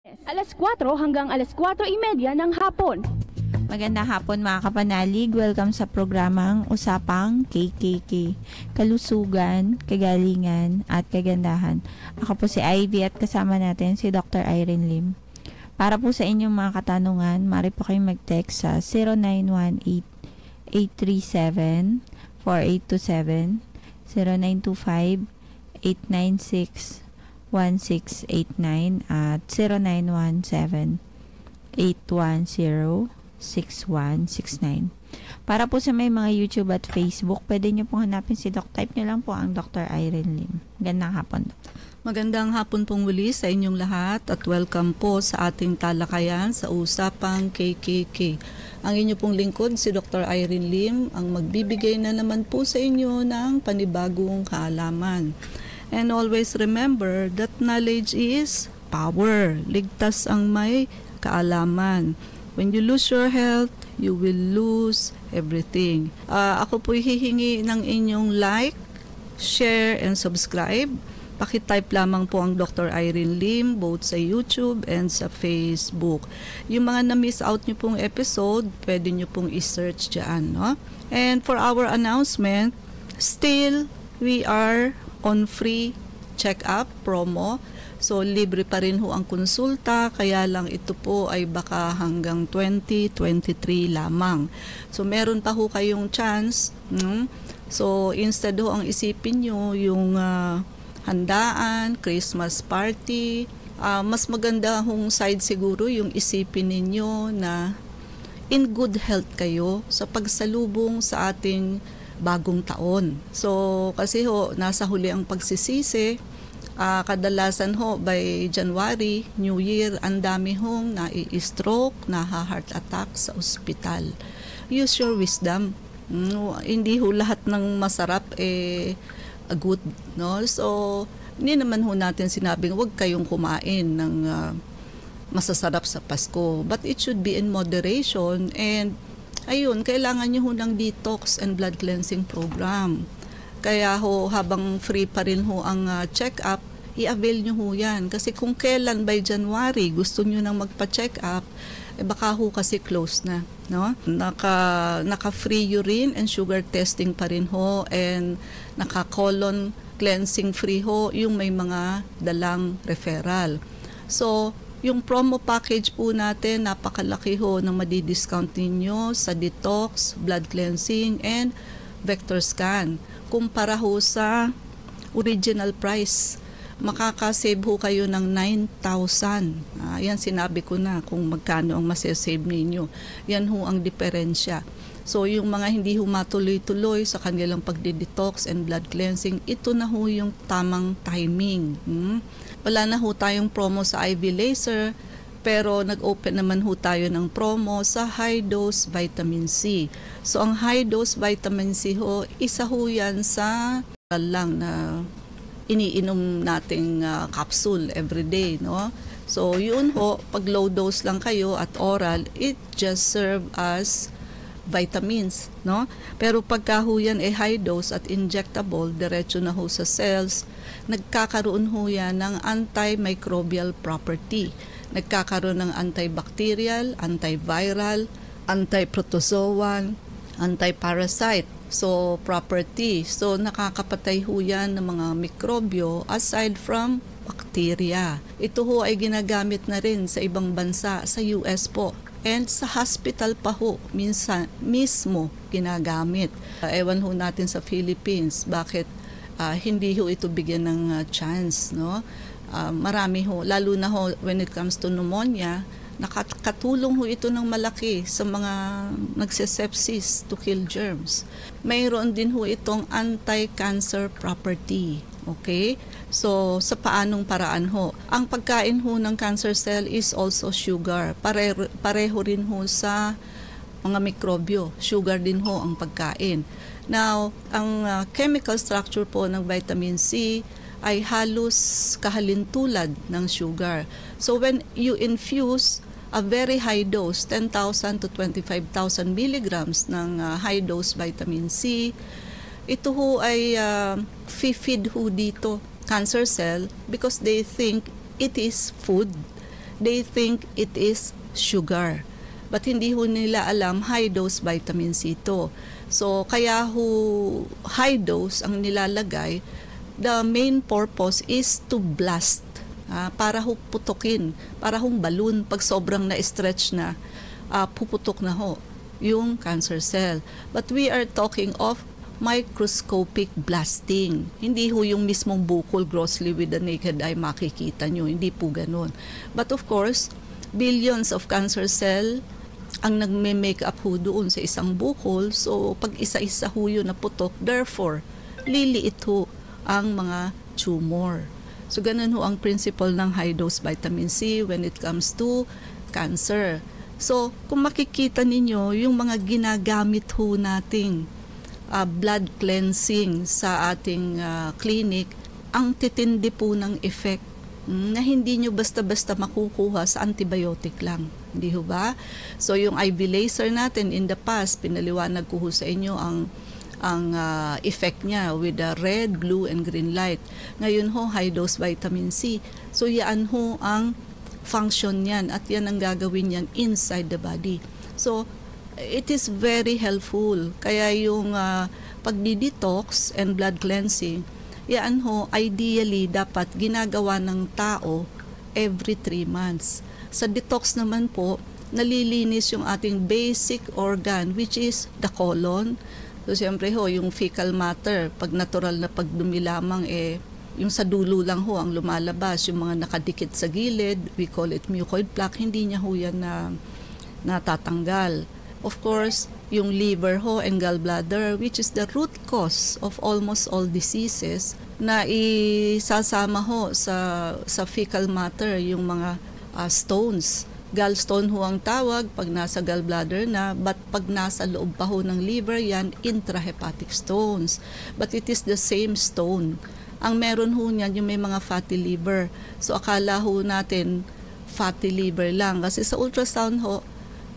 Alas 4 hanggang alas 4:30 ng hapon. Magandang hapon mga kapanalig. Welcome sa programang Usapang KKK. Kalusugan, kagalingan, at kagandahan. Ako po si Ivy at kasama natin si Dr. Irene Lim. Para po sa inyong mga katanungan, maaari po kayong mag-text sa 0918-837-4827, 0925-896-1689 at 0917-810-6169. Para po sa may mga YouTube at Facebook, pwede nyo pong hanapin si Doc. Type nyo lang po ang Dr. Irene Lim. Gandang hapon, Doc. Magandang hapon pong muli sa inyong lahat at welcome po sa ating talakayan sa Usapang KKK. Ang inyo pong lingkod, si Dr. Irene Lim, ang magbibigay na naman po sa inyo ng panibagong kaalaman. And always remember that knowledge is power. Ligtas ang may kaalaman. When you lose your health, you will lose everything. Ako po hihingi ng inyong like, share, and subscribe. Pakitype lamang po ang Dr. Irene Lim both sa YouTube and sa Facebook. Yung mga na-miss out nyo pong episode, pwede nyo pong i-search dyan. No? And for our announcement, still we are on free check-up promo. So, libre pa rin ho ang konsulta, kaya lang ito po ay baka hanggang 2023 lamang. So, meron pa ho kayong chance. So, instead ho ang isipin nyo yung handaan, Christmas party, mas maganda hong side siguro yung isipin ninyo na in good health kayo sa pagsalubong sa ating bagong taon. So, kasi ho, nasa huli ang pagsisisi. Kadalasan ho, by January, New Year, ang dami hong nai-stroke, naha-heart attack sa ospital. Use your wisdom. Hindi ho lahat ng masarap good, no? So, hindi naman ho natin sinabing huwag kayong kumain ng masasarap sa Pasko. But it should be in moderation and ayun, kailangan nyo ho ng detox and blood cleansing program. Kaya ho, habang free pa rin ho ang check-up, i-avail nyo ho yan. Kasi kung kailan by January gusto nyo nang magpa-check up, baka ho kasi close na. No? Naka-free urine and sugar testing pa rin ho and naka-colon cleansing free ho yung may mga dalang referral. So, yung promo package po natin, napakalaki ho na madi-discount ninyo sa detox, blood cleansing, and vector scan. Kumpara ho sa original price, makakasave ho kayo ng 9,000. Yan sinabi ko na kung magkano ang masasave ninyo. Yan ho ang diferensya. So yung mga hindi ho matuloy-tuloy sa kanilang pagdi-detox and blood cleansing, ito na ho yung tamang timing. Wala na ho tayong promo sa IV laser, pero nag-open naman ho tayo ng promo sa high-dose vitamin C. So ang high-dose vitamin C ho, isa ho yan sa lang na iniinom nating capsule everyday, no? So yun ho, pag low dose lang kayo at oral, it just serve as vitamins, no? Pero pagka ho yan high dose at injectable, diretso na ho sa cells, nagkakaroon ho yan ng antimicrobial property. Nagkakaroon ng antibacterial, antiviral, antiprotozoan, antiparasite. So, property. So, nakakapatay ho yan ng mga mikrobyo aside from bacteria. Ito ho ay ginagamit na rin sa ibang bansa, sa US po. And sa hospital pa ho, minsan mismo ginagamit. Ewan ho natin sa Philippines, bakit hindi ho ito bigyan ng chance, no? Marami ho, lalo na ho when it comes to pneumonia, nakatulong ho ito ng malaki sa mga nagsesepsis to kill germs. Mayroon din ho itong anti-cancer property. Okay? So, sa paanong paraan ho? Ang pagkain ho ng cancer cell is also sugar. Pareho rin ho sa mga mikrobyo. Sugar din ho ang pagkain. Now, ang chemical structure po ng vitamin C ay halos kahalintulad ng sugar. So, when you infuse a very high dose, 10,000 to 25,000 milligrams ng high dose vitamin C, ito ho ay feed ho dito cancer cell because they think it is food they think it is sugar. But hindi ho nila alam high dose vitamin C to. So kaya ho high dose ang nilalagay, the main purpose is to blast. Para ho putukin, para hong balloon, pag sobrang na-stretch na, puputok na ho yung cancer cell. But we are talking of microscopic blasting. Hindi ho yung mismong bukol grossly with the naked eye makikita nyo. Hindi po ganun. But of course, billions of cancer cell ang nagme-make up ho doon sa isang bukol. So, pag isa-isa ho yun na putok, therefore, liliit ho ang mga tumor. So, ganun ho ang principle ng high-dose vitamin C when it comes to cancer. So, kung makikita ninyo, yung mga ginagamit ho nating blood cleansing sa ating clinic, ang titindi po ng effect na hindi nyo basta-basta makukuha sa antibiotic lang. Hindi ho ba? So, yung IV laser natin in the past, pinaliwanag ko ho sa inyo ang effect niya with the red, blue, and green light. Ngayon ho, high-dose vitamin C. So, yan ho ang function niyan at yan ang gagawin niyan inside the body. So, it is very helpful. Kaya yung pagdi-detox and blood cleansing, yan ho, ideally, dapat ginagawa ng tao every 3 months. Sa detox naman po, nalilinis yung ating basic organ, which is the colon. So, siyempre ho, yung fecal matter, pag natural na pagdumi lamang, yung sa dulo lang ho ang lumalabas, yung mga nakadikit sa gilid, we call it mucoid plaque, hindi niya ho yan na natatanggal. Of course, yung liver ho and gallbladder, which is the root cause of almost all diseases, na isasama ho sa fecal matter, yung mga stones. Gallstone ho ang tawag pag nasa gallbladder na, but pag nasa loob pa ho ng liver, yan intrahepatic stones. But it is the same stone. Ang meron ho niyan, yung may mga fatty liver. So akala ho natin fatty liver lang. Kasi sa ultrasound ho,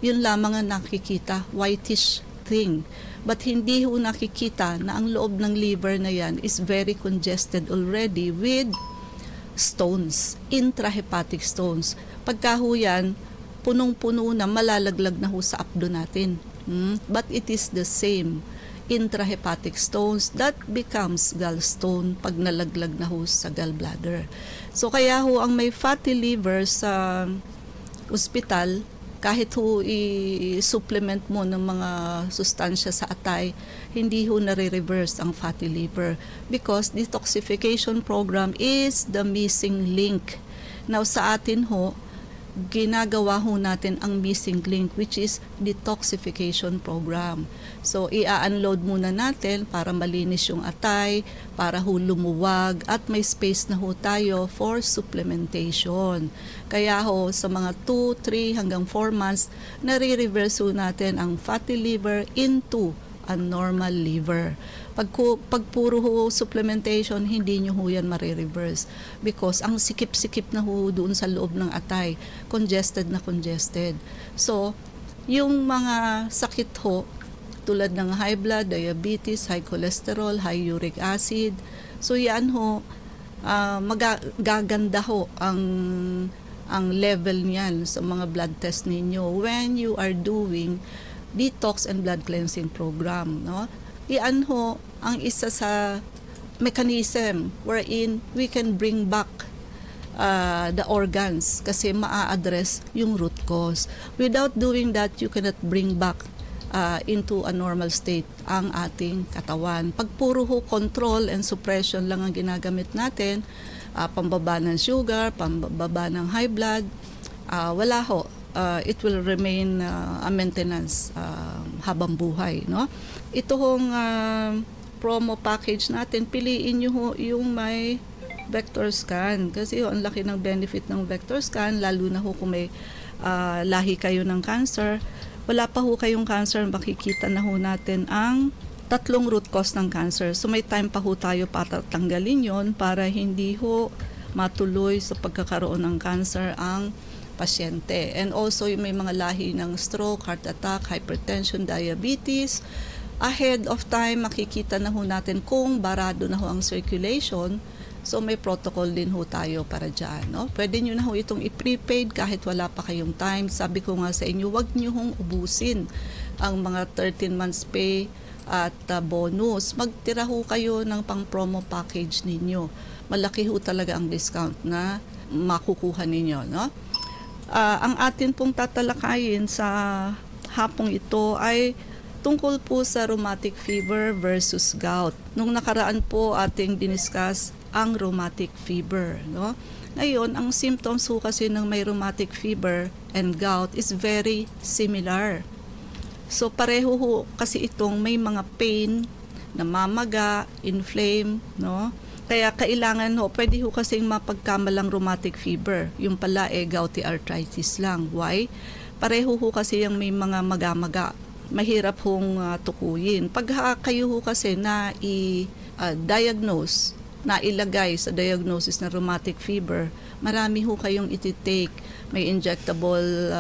yun lamang ang nakikita, whitish thing. But hindi ho nakikita na ang loob ng liver na yan is very congested already with stones, intrahepatic stones. Pagka ho yan, punong-puno na, malalaglag na ho sa abdo natin. But it is the same intrahepatic stones that becomes gallstone pag nalaglag na ho sa gallbladder. So kaya ho ang may fatty liver sa ospital, kahit ho i-supplement mo ng mga sustansya sa atay, hindi ho nare-reverse ang fatty liver because detoxification program is the missing link. Now sa atin ho, ginagawa ho natin ang missing link, which is detoxification program. So i-unload muna natin para malinis yung atay, para ho lumuwag at may space na ho tayo for supplementation. Kaya ho sa mga 2, 3 hanggang 4 months, nare-reverse ho natin ang fatty liver into a normal liver. Pag puro ho supplementation, hindi nyo ho yan marireverse because ang sikip-sikip na ho doon sa loob ng atay, congested na congested. So, yung mga sakit ho, tulad ng high blood, diabetes, high cholesterol, high uric acid, so yan ho, magaganda ho ang level niyan sa mga blood test ninyo when you are doing detox and blood cleansing program, no? Iyan ho ang isa sa mechanism wherein we can bring back the organs kasi maa-address yung root cause. Without doing that, you cannot bring back into a normal state ang ating katawan. Pag puro ho control and suppression lang ang ginagamit natin, pambaba ng sugar, pambaba ng high blood, wala ho. It will remain a maintenance habang buhay, no? Ito hong promo package natin, piliin nyo ho yung may vector scan kasi ang laki ng benefit ng vector scan, lalo na ho kung may lahi kayo ng cancer. Wala pa ho kayong cancer, makikita na ho natin ang 3 root cause ng cancer. So may time pa ho tayo para tanggalin yon para hindi ho matuloy sa pagkakaroon ng cancer ang pasyente. And also yung may mga lahi ng stroke, heart attack, hypertension, diabetes, ahead of time makikita na ho natin kung barado na ho ang circulation So may protocol din ho tayo para dyan. No? Pwede nyo na ho itong i-prepaid kahit wala pa kayong time. Sabi ko nga sa inyo, wag nyo hong ubusin ang mga 13 months pay at bonus. Magtira ho kayo ng pang-promo package ninyo. Malaki ho talaga ang discount na makukuha ninyo. No? Ang atin pong tatalakayin sa hapong ito ay tungkol po sa rheumatic fever versus gout. Nung nakaraan po ating diniscuss ang rheumatic fever. No? Ngayon, ang symptoms po kasi ng may rheumatic fever and gout is very similar. So pareho ho kasi itong may mga pain, namamaga, inflame, no? Kaya kailangan ho, pwede ho kasing mapagkamalang rheumatic fever. Yung pala gouty arthritis lang. Why? Pareho ho kasi yung may mga maga-maga. Mahirap hong tukuyin. Pag kayo ho kasi na i-diagnose, na ilagay sa diagnosis na rheumatic fever, marami ho kayong iti-take. May injectable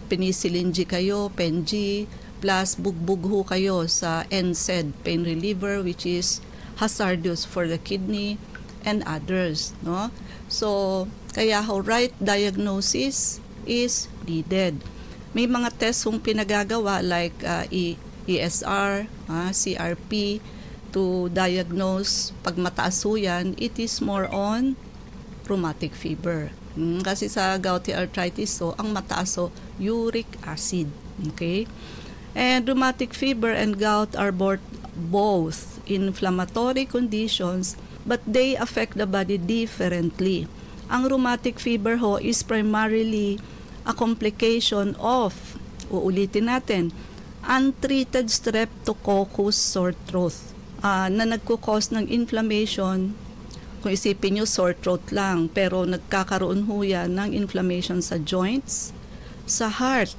penicillin G kayo, Pen-G, plus bugbog ho kayo sa NSAID, pain reliever, which is hazardous for the kidney and others. No? So, kaya ho, right diagnosis is needed. May mga tests hong pinagagawa like ESR, CRP, to diagnose. Pag mataas ho yan, it is more on rheumatic fever. Kasi sa gouty arthritis, so, ang mataas ho, uric acid. Okay? And rheumatic fever and gout are both inflammatory conditions, but they affect the body differently. Ang rheumatic fever ho is primarily a complication of, uulitin natin, untreated streptococcus sore throat na nagkukos ng inflammation. Kung isipin nyo, sore throat lang, pero nagkakaroon ho yan ng inflammation sa joints, sa heart,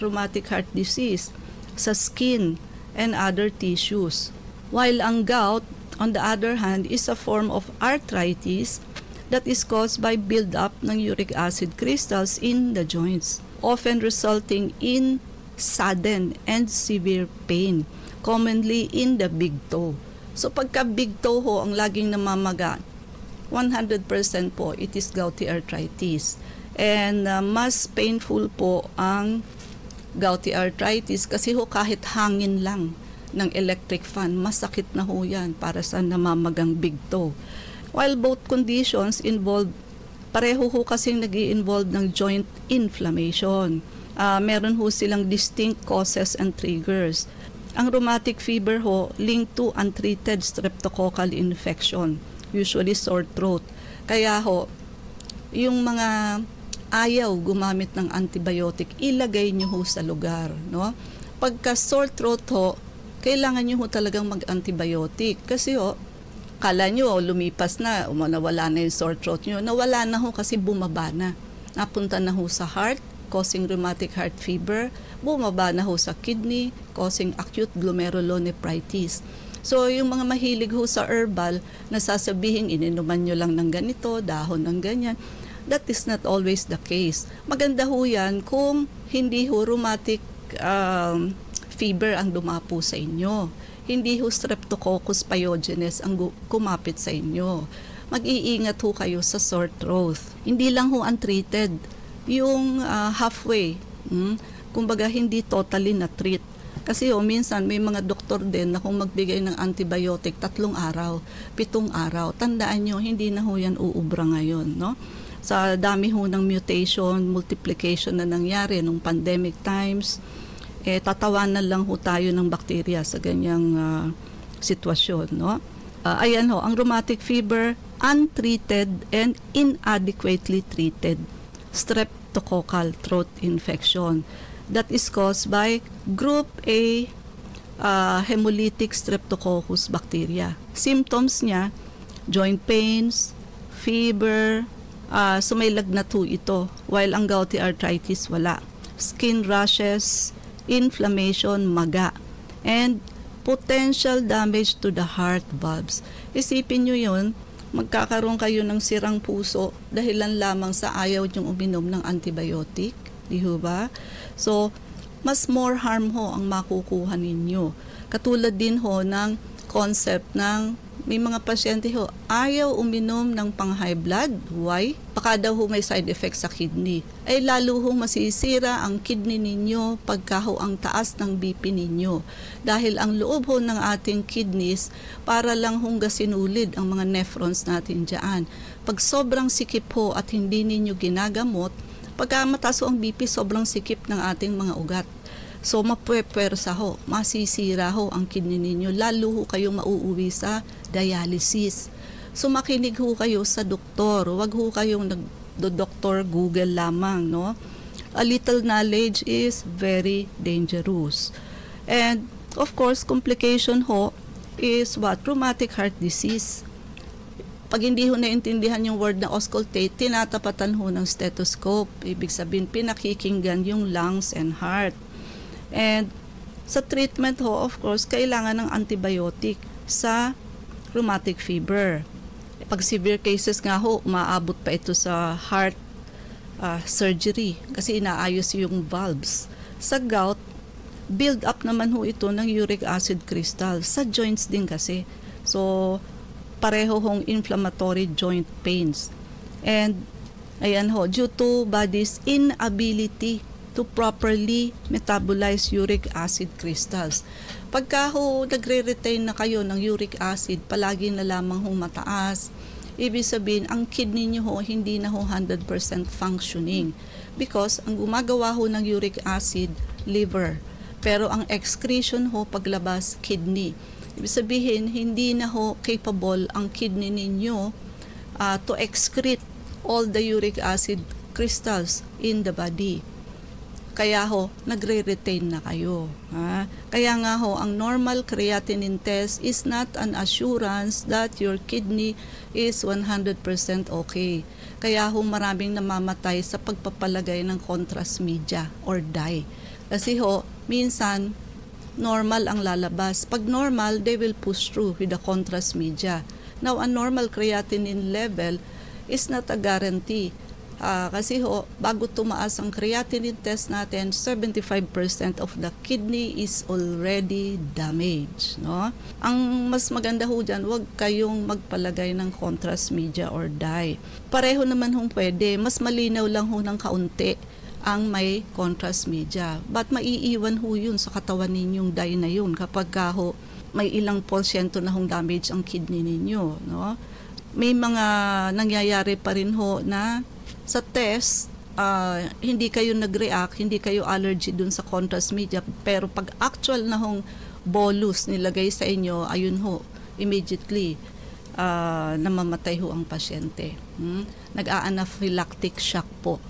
rheumatic heart disease, sa skin, and other tissues. While ang gout, on the other hand, is a form of arthritis that is caused by build-up ng uric acid crystals in the joints, often resulting in sudden and severe pain, commonly in the big toe. So pagka big toe ho ang laging namamaga, 100% po it is gouty arthritis. And mas painful po ang gouty arthritis kasi ho kahit hangin lang ng electric fan, masakit na ho yan para sa namamagang big toe. While both conditions involve, pareho ho kasing nag-i-involve ng joint inflammation. Meron ho silang distinct causes and triggers. Ang rheumatic fever ho linked to untreated streptococcal infection, usually sore throat. Kaya ho, yung mga ayaw gumamit ng antibiotic, ilagay nyo ho sa lugar. No? Pagka sore throat ho, kailangan nyo ho talagang mag-antibiotic. Kasi ho, kala nyo lumipas na, nawala na yung sore throat nyo. Nawala na ho kasi bumaba na. Napunta na ho sa heart, causing rheumatic heart fever. Bumaba na ho sa kidney, causing acute glomerulonephritis. So, yung mga mahilig ho sa herbal, nasasabihin, ininuman nyo lang ng ganito, dahon ng ganyan. That is not always the case. Maganda ho yan kung hindi ho rheumatic fever ang dumapo sa inyo. Hindi ho streptococcus pyogenes ang kumapit sa inyo. Mag-iingat ho kayo sa sore throat. Hindi lang ho untreated. Yung halfway, kumbaga hindi totally na-treat. Kasi minsan may mga doktor din na kung magbigay ng antibiotic 3 araw, 7 araw, tandaan nyo, hindi na ho yan uubra ngayon. No? Sa dami ho ng mutation, multiplication na nangyari nung pandemic times, tatawanan lang ho tayo ng bakterya sa ganyang sitwasyon. No? Ayan ho, ang rheumatic fever, untreated and inadequately treated streptococcal throat infection that is caused by group A hemolytic streptococcus bacteria. Symptoms niya, joint pains, fever, sumaylagnat ho ito, while ang gouty arthritis wala. Skin rashes, inflammation, maga, and potential damage to the heart valves. Isipin nyo yun, magkakaroon kayo ng sirang puso dahilan lamang sa ayaw nyong uminom ng antibiotic. Di ba? So, mas more harm ho ang makukuha ninyo. Katulad din ho ng concept ng may mga pasyente ho, ayaw uminom ng pang-high blood. Why? Baka daw ho may side effects sa kidney. Ay lalo ho masisira ang kidney ninyo pagka ho ang taas ng BP ninyo. Dahil ang loob ho ng ating kidneys para lang hong gasinulid ang mga nephrons natin dyan. Pag sobrang sikip ho at hindi ninyo ginagamot, pagka mataas ho ang BP, sobrang sikip ng ating mga ugat. So, mapwersa ho, masisira ho ang kidney ninyo. Lalo ho kayong mauuwi sa dialysis. So, makinig ho kayo sa doktor. Huwag ho kayong nag-doktor Google lamang, no? A little knowledge is very dangerous. And, of course, complication ho is what? Rheumatic heart disease. Pag hindi ho naintindihan yung word na auscultate, tinatapatan ho ng stethoscope. Ibig sabihin, pinakikinggan yung lungs and heart. And sa treatment ho, of course, kailangan ng antibiotic sa rheumatic fever. Pag severe cases nga ho, umaabot pa ito sa heart surgery kasi inaayos yung valves. Sa gout, build up naman ho ito ng uric acid crystal. Sa joints din kasi. So, pareho hong inflammatory joint pains. And, ayan ho, due to body's inability to properly metabolize uric acid crystals. Pagka ho nagre-retain na kayo ng uric acid, palagi na lamang ho mataas, ibig sabihin, ang kidney nyo ho hindi na ho 100% functioning. Because ang gumagawa ho ng uric acid, liver. Pero ang excretion ho paglabas, kidney. Ibig sabihin, hindi na ho capable ang kidney ninyo to excrete all the uric acid crystals in the body. Kaya ho, nagre-retain na kayo. Ha? Kaya nga ho, ang normal creatinine test is not an assurance that your kidney is 100% okay. Kaya ho, maraming namamatay sa pagpapalagay ng contrast media or dye. Kasi ho, minsan, normal ang lalabas. Pag normal, they will push through with the contrast media. Now, a normal creatinine level is not a guarantee. Kasi ho, bago tumaas ang creatinine test natin, 75% of the kidney is already damaged. No? Ang mas maganda ho dyan, huwag kayong magpalagay ng contrast media or dye. Pareho naman hong pwede, mas malinaw lang ho ng kaunti ang may contrast media. But maiiwan ho yun sa katawan ninyong dye na yun kapag ho may ilang porsyento na hong damage ang kidney ninyo. No? May mga nangyayari pa rin ho na sa test, hindi kayo nag-react, hindi kayo allergy dun sa contrast media, pero pag actual na hong bolus nilagay sa inyo, ayun ho, immediately, namamatay ho ang pasyente. Nag-anaphylactic shock po.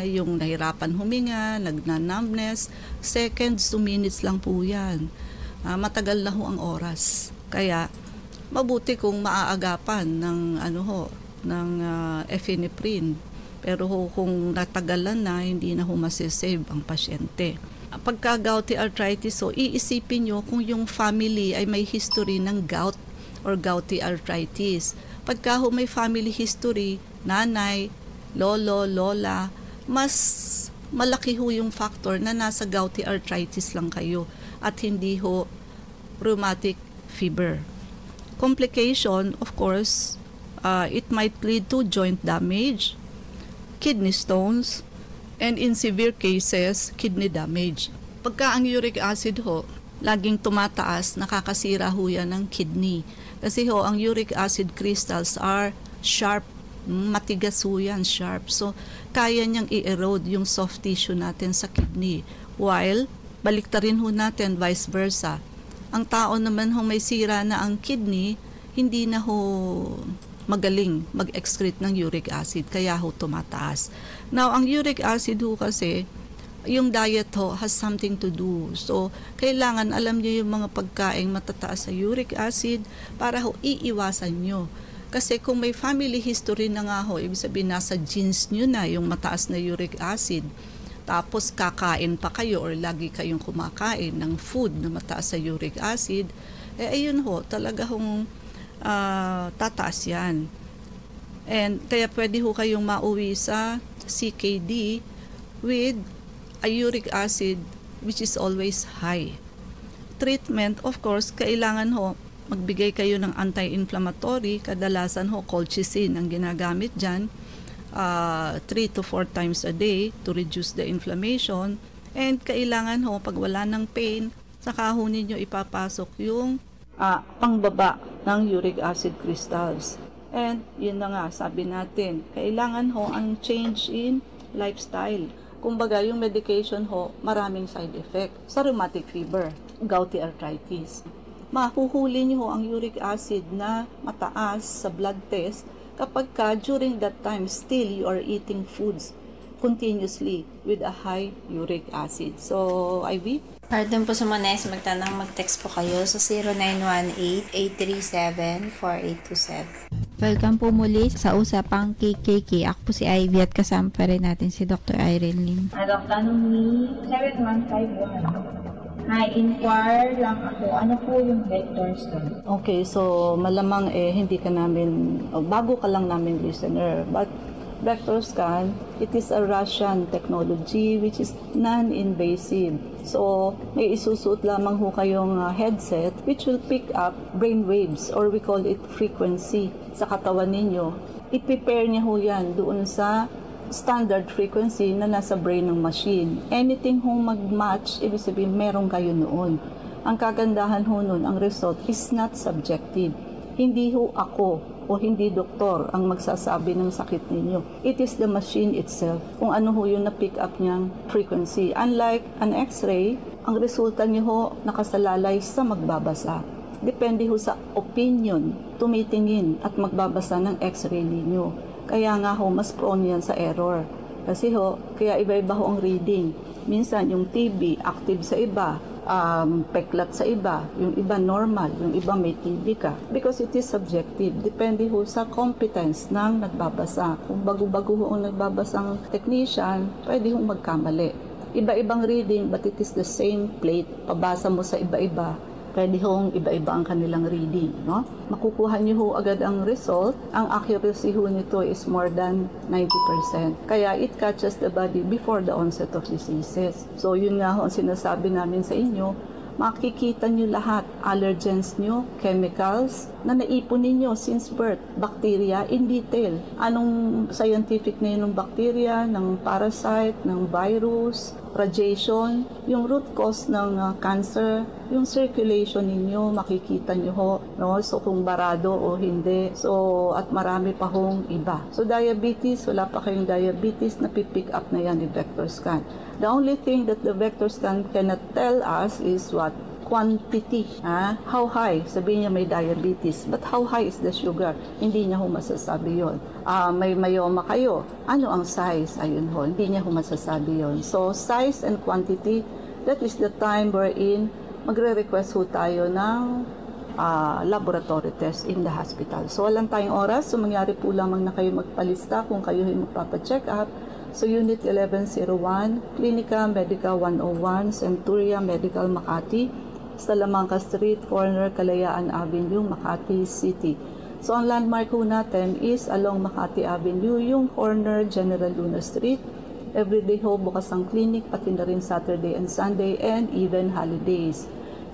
Yung nahirapan huminga, nagna-numbness, seconds to minutes lang po yan. Matagal na ho ang oras. Kaya, mabuti kung maaagapan ng, ng epinephrine. Pero kung natagalan na, hindi na ho masisave ang pasyente. Pagka gouty arthritis, iisipin nyo kung yung family ay may history ng gout or gouty arthritis. Pagka ho may family history, nanay, lolo, lola, mas malaki ho yung factor na nasa gouty arthritis lang kayo at hindi ho rheumatic fever. Complication, of course, it might lead to joint damage, kidney stones, and in severe cases, kidney damage. Pagka ang uric acid ho, laging tumataas, nakakasira ho yan ng kidney. Kasi ho, ang uric acid crystals are sharp, matigas ho yan, sharp. So, kaya niyang i-erode yung soft tissue natin sa kidney. While, baliktarin ho natin, vice versa. Ang tao naman ho may sira na ang kidney, hindi na ho magaling mag-excrete ng uric acid, kaya ho tumataas. Now, ang uric acid ho kasi, yung diet ho has something to do. So, kailangan alam niyo yung mga pagkaing matataas sa uric acid para ho iiwasan nyo. Kasi kung may family history na nga ho, ibig sabihin nasa genes nyo na yung mataas na uric acid, tapos kakain pa kayo or lagi kayong kumakain ng food na mataas sa uric acid, ayun ho, talaga hong tataas yan. And kaya pwede ho kayong mauwi sa CKD with a uric acid which is always high. Treatment, of course, kailangan ho magbigay kayo ng anti-inflammatory. Kadalasan ho, colchicine ang ginagamit dyan. 3 to 4 times a day to reduce the inflammation. And kailangan ho, pag wala ng pain, saka ho ninyo ipapasok yung pangbaba ng uric acid crystals. And yun na nga, sabi natin, kailangan ho ang change in lifestyle. Kumbaga, yung medication ho, maraming side effect. Sa rheumatic fever, gouty arthritis. Mahuhuli nyo ho ang uric acid na mataas sa blood test kapag during that time still you are eating foods continuously with a high uric acid. So, Ivy? Pardon po sa mga nais magtanong, mag-text po kayo sa 0918-837-4827. Welcome po muli sa Usapang KKK. Ako po si Ivy at kasama pa rin natin si Dr. Irene Lim. Dok, tanong ni 7151. Na-inquire lang ako, ano po yung vector scan? Okay, so malamang hindi ka namin, bago ka lang namin listener, but vector scan, it is a Russian technology which is non-invasive. So, may isusuot lamang ho kayong headset which will pick up brain waves or we call it frequency sa katawan ninyo. I-prepare niya ho yan doon sa standard frequency na nasa brain ng machine. Anything hong mag-match, ibig sabihin meron kayo noon. Ang kagandahan ho nun, ang result is not subjective. Hindi ho ako o hindi doktor ang magsasabi ng sakit ninyo. It is the machine itself kung ano ho yung na-pick up niyang frequency. Unlike an X-ray, ang resulta niyo ho nakasalalay sa magbabasa. Depende ho sa opinion, tumitingin at magbabasa ng X-ray ninyo. Kaya nga ho, mas prone yan sa error. Kasi ho, kaya iba-iba ho ang reading. Minsan, yung TB, active sa iba, peklat sa iba, yung iba normal, yung iba may TB ka. Because it is subjective. Depende ho sa competence ng nagbabasa. Kung bago-bago ho ang nagbabasang technician, pwede ho magkamali. Iba-ibang reading, but it is the same plate. Pabasa mo sa iba-iba. Pwede hong iba-iba ang kanilang reading, no? Makukuha niyo ho agad ang result. Ang accuracy ho nito is more than 90%. Kaya it catches the body before the onset of diseases. So yun nga ho ang sinasabi namin sa inyo, makikita nyo lahat, allergens nyo, chemicals na naipon ninyo since birth, bacteria in detail. Anong scientific name ng bacteria, ng parasite, ng virus, radiation, yung root cause ng cancer, yung circulation ninyo, makikita nyo ho, no? So kung barado o hindi. So, at marami pa hong iba. So diabetes, wala pa kayong diabetes, napipick up na yan ni vector scan. The only thing that the vector scan cannot tell us is what? Quantity. How high? Sabihin niya may diabetes. But how high is the sugar? Hindi niya ho masasabi yun. May myoma kayo. Ano ang size? Ayun ho. Hindi niya ho masasabi yun. So, size and quantity, that is the time wherein magre-request ho tayo ng laboratory test in the hospital. So, walang tayong oras. So, mangyari po lamang na kayo magpalista kung kayo ay magpapacheck up. So, Unit 1101, Clinica Medica 101, Centuria Medical Makati, Salamanca Street, corner Kalayaan Avenue, Makati City. So, ang landmark ho natin is along Makati Avenue, yung corner General Luna Street. Everyday ho bukas ang clinic, pati na rin Saturday and Sunday, and even holidays.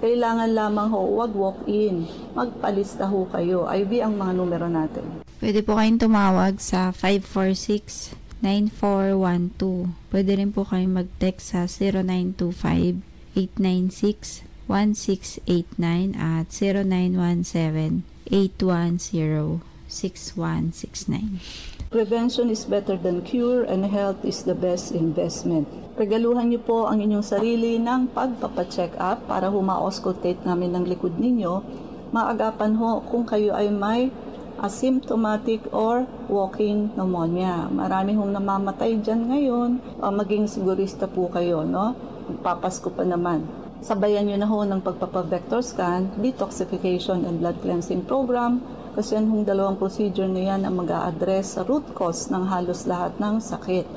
Kailangan lamang ho, wag walk-in. Magpalista ho kayo. IV ang mga numero natin. Pwede po kayong tumawag sa 546-9412. Pwede rin po kayong mag-text sa 0925-896-1689 at 0917-810-6169. Prevention is better than cure and health is the best investment. Regaluhan niyo po ang inyong sarili ng pagpapacheck up para huma-auscultate namin ng likod ninyo. Maagapan ho kung kayo ay may asymptomatic or walking pneumonia. Marami hong namamatay dyan ngayon. Maging sigurista po kayo, no? Magpapasko pa naman. Sabayan nyo na ho ng pagpapavector scan, detoxification and blood cleansing program, kasi yan hong dalawang procedure na yan ang mag-a-address sa root cause ng halos lahat ng sakit.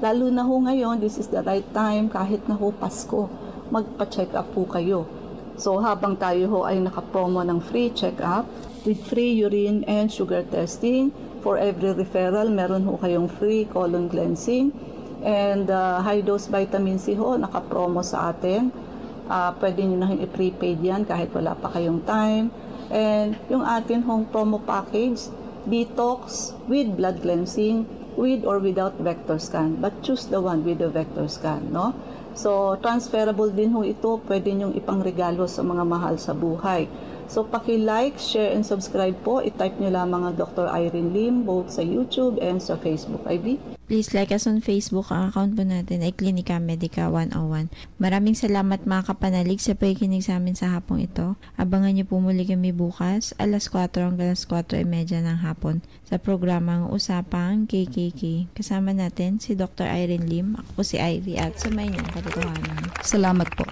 Lalo na ho ngayon, this is the right time, kahit na ho Pasko, magpa-check up po kayo. So habang tayo ho ay nakapromo ng free check-up, with free urine and sugar testing, for every referral, meron ho kayong free colon cleansing, and high-dose vitamin C ho, nakapromo sa atin. Pwede nyo na i-prepaid yan kahit wala pa kayong time. And yung atin home promo package, detox with blood cleansing, with or without vector scan. But choose the one with the vector scan, no? So, transferable din ho ito. Pwede nyong ipangregalo sa mga mahal sa buhay. So, paki-like, share, and subscribe po. I-type nyo lamang ang Dr. Irene Lim both sa YouTube and sa Facebook. Ivy? Please like us on Facebook. Ang account po natin ay Klinika Medica 101. Maraming salamat mga kapanalig sa pakikinig sa amin sa hapong ito. Abangan niyo po muli kami bukas, alas 4 hanggang alas 4:30 ng hapon sa programang Usapang KKK. Kasama natin si Dr. Irene Lim. Ako po si Ivy at sa may niyong katotohanan. Salamat po.